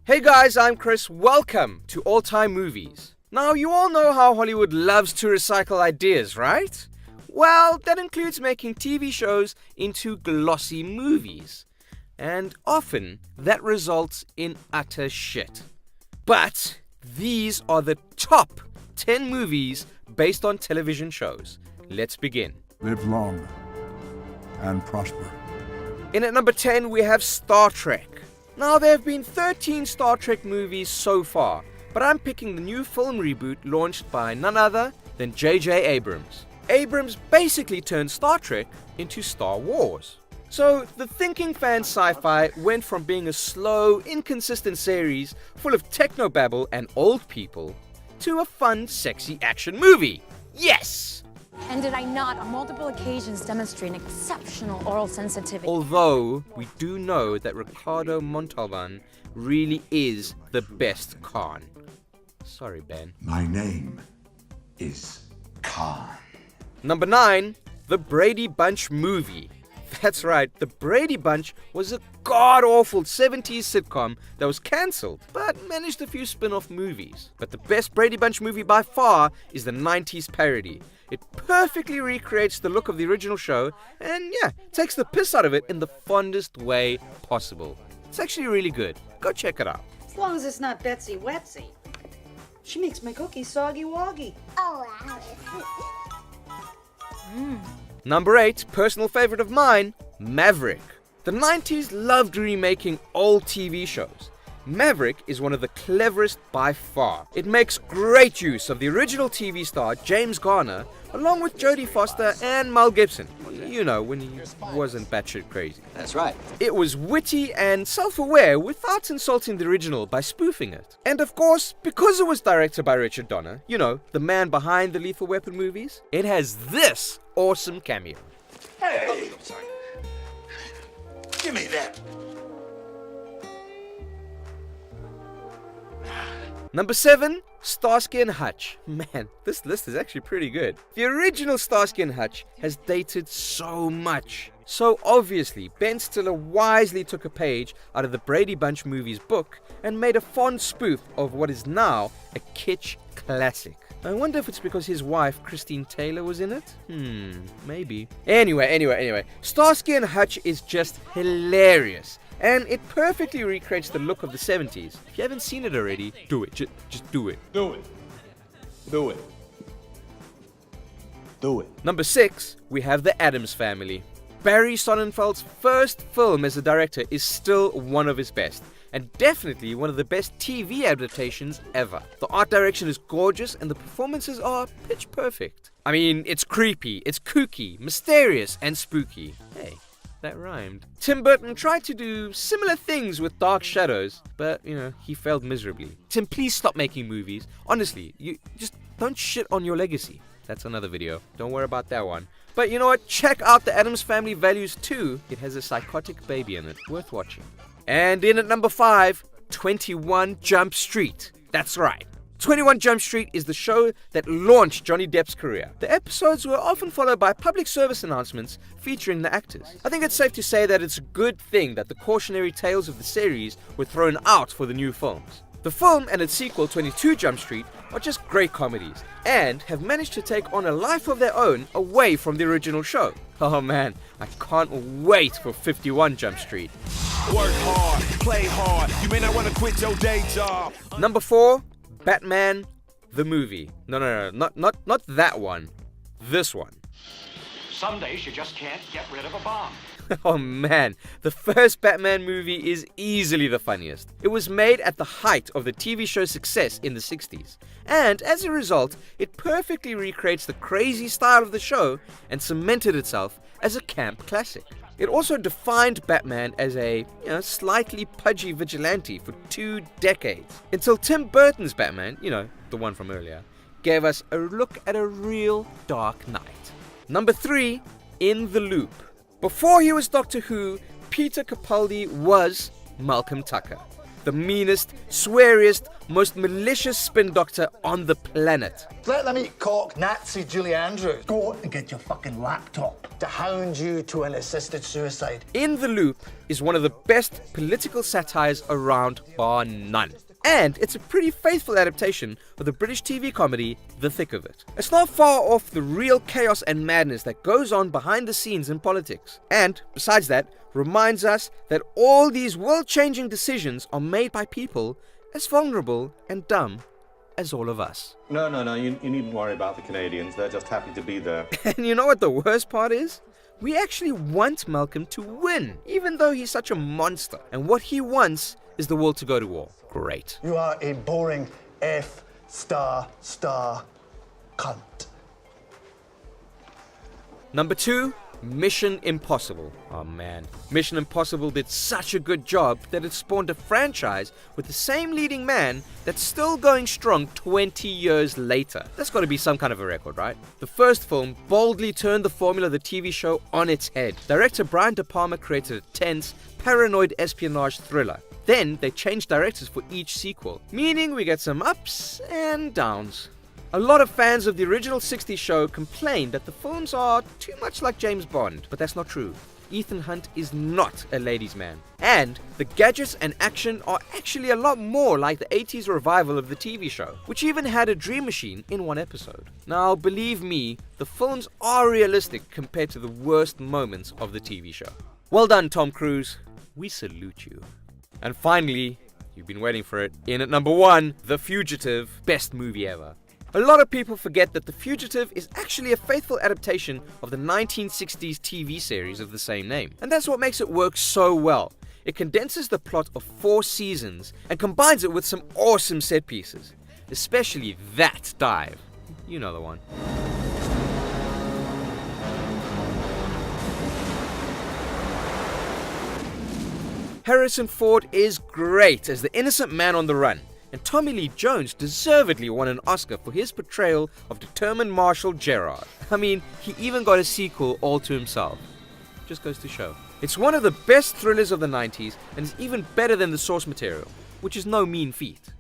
Hey guys, I'm Chris. Welcome to All Time Movies. Now, you all know how Hollywood loves to recycle ideas, right? Well, that includes making TV shows into glossy movies. And often, that results in utter shit. But these are the top 10 movies based on television shows. Let's begin. Live long and prosper. In at number 10, we have Star Trek. Now, there have been 13 Star Trek movies so far, but I'm picking the new film reboot launched by none other than J.J. Abrams. Abrams basically turned Star Trek into Star Wars. So, the thinking fan sci-fi went from being a slow, inconsistent series full of technobabble and old people to a fun, sexy action movie. Yes! And did I not, on multiple occasions, demonstrate an exceptional oral sensitivity? Although, we do know that Ricardo Montalban really is the best Khan. Sorry, Ben. My name is Khan. Number 9, The Brady Bunch movie. That's right, The Brady Bunch was a god-awful 70s sitcom that was cancelled, but managed a few spin-off movies. But the best Brady Bunch movie by far is the 90s parody. It perfectly recreates the look of the original show and, takes the piss out of it in the fondest way possible. It's actually really good. Go check it out. As long as it's not Betsy Wetsy. She makes my cookies soggy woggy. Oh, wow. Number 8, personal favorite of mine, Maverick. The 90s loved remaking old TV shows. Maverick is one of the cleverest by far. It makes great use of the original TV star James Garner, along with Jodie Foster and Mel Gibson. You know, when he wasn't batshit crazy. That's right. It was witty and self-aware without insulting the original by spoofing it. And of course, because it was directed by Richard Donner, you know, the man behind the Lethal Weapon movies, it has this awesome cameo. Hey! Oh, sorry. Give me that. Number 7, Starsky and Hutch. Man, this list is actually pretty good. The original Starsky and Hutch has dated so much. So obviously, Ben Stiller wisely took a page out of the Brady Bunch movie's book and made a fond spoof of what is now a kitsch classic. I wonder if it's because his wife, Christine Taylor, was in it? Maybe. Anyway, Starsky and Hutch is just hilarious. And it perfectly recreates the look of the 70s. If you haven't seen it already, do it. Just do it. Do it. Do it. Do it. Number 6, we have The Addams Family. Barry Sonnenfeld's first film as a director is still one of his best, and definitely one of the best TV adaptations ever. The art direction is gorgeous and the performances are pitch perfect. I mean, it's creepy, it's kooky, mysterious, and spooky. Hey, that rhymed. Tim Burton tried to do similar things with Dark Shadows, but, he failed miserably. Tim, please stop making movies. Honestly, you just don't shit on your legacy. That's another video. Don't worry about that one. But you know what? Check out The Addams Family Values 2. It has a psychotic baby in it. Worth watching. And in at number 5, 21 Jump Street. That's right. 21 Jump Street is the show that launched Johnny Depp's career. The episodes were often followed by public service announcements featuring the actors. I think it's safe to say that it's a good thing that the cautionary tales of the series were thrown out for the new films. The film and its sequel, 22 Jump Street, are just great comedies and have managed to take on a life of their own away from the original show. Oh man, I can't wait for 51 Jump Street. Work hard, play hard. You may not want to quit your day job. Number 4, Batman, the movie. No, not that one. This one. Some days you just can't get rid of a bomb. Oh man, the first Batman movie is easily the funniest. It was made at the height of the TV show's success in the 60s. And as a result, it perfectly recreates the crazy style of the show and cemented itself as a camp classic. It also defined Batman as a, slightly pudgy vigilante for 2 decades. Until Tim Burton's Batman, the one from earlier, gave us a look at a real Dark Knight. Number 3, In the Loop. Before he was Doctor Who, Peter Capaldi was Malcolm Tucker. the meanest, sweariest, most malicious spin doctor on the planet. Let them eat cock, Nazi Julie Andrews. Go and get your fucking laptop to hound you to an assisted suicide. In the Loop is one of the best political satires around, bar none. And it's a pretty faithful adaptation of the British TV comedy The Thick of It. It's not far off the real chaos and madness that goes on behind the scenes in politics. And, besides that, reminds us that all these world-changing decisions are made by people as vulnerable and dumb as all of us. No, you needn't worry about the Canadians. They're just happy to be there. And you know what the worst part is? We actually want Malcolm to win, even though he's such a monster. And what he wants is the world to go to war. Great. You are a boring F star cunt. Number 2, Mission Impossible. Oh man. Mission Impossible did such a good job that it spawned a franchise with the same leading man that's still going strong 20 years later. That's got to be some kind of a record, right? The first film boldly turned the formula of the TV show on its head. Director Brian De Palma created a tense, paranoid espionage thriller. Then they changed directors for each sequel, meaning we get some ups and downs. A lot of fans of the original 60s show complained that the films are too much like James Bond, but that's not true. Ethan Hunt is not a ladies' man. And the gadgets and action are actually a lot more like the 80s revival of the TV show, which even had a dream machine in one episode. Now, believe me, the films are realistic compared to the worst moments of the TV show. Well done, Tom Cruise. We salute you. And finally, you've been waiting for it, in at number 1, The Fugitive, best movie ever. A lot of people forget that The Fugitive is actually a faithful adaptation of the 1960s TV series of the same name. And that's what makes it work so well. It condenses the plot of 4 seasons and combines it with some awesome set pieces. Especially that dive. You know the one. Harrison Ford is great as the innocent man on the run. And Tommy Lee Jones deservedly won an Oscar for his portrayal of determined Marshal Gerard. I mean, he even got a sequel all to himself. Just goes to show. It's one of the best thrillers of the 90s and is even better than the source material, which is no mean feat.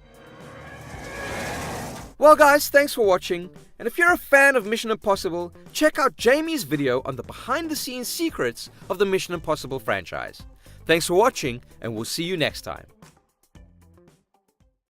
Well guys, thanks for watching. And if you're a fan of Mission Impossible, check out Jamie's video on the behind the scenes secrets of the Mission Impossible franchise. Thanks for watching, and we'll see you next time.